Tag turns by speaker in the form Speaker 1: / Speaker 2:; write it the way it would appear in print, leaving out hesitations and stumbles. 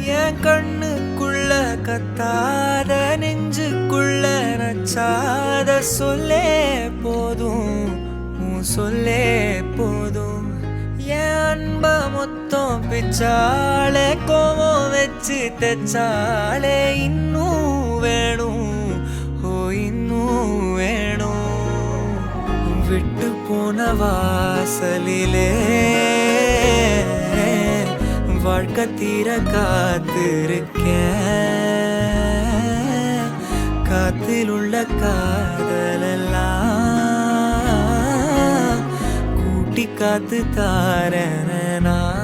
Speaker 1: என் கண்ணுக்குள்ள கத்தாத நெஞ்சுக்குள்ள நச்சாத சொல்லே போதும், உன் சொல்லே போதும். என் அன்ப மொத்தம் பிச்சாலே கோவம் வச்சு தெச்சாலே இன்னும் வேணும், ஓ இன்னும் வேணும். விட்டு போன வாசலிலே வாழ்க்கை தீர காத்திருக்கேன். காத்தில் உள்ள காதலெல்லாம் கூட்டி காத்து தாரேன் நான்.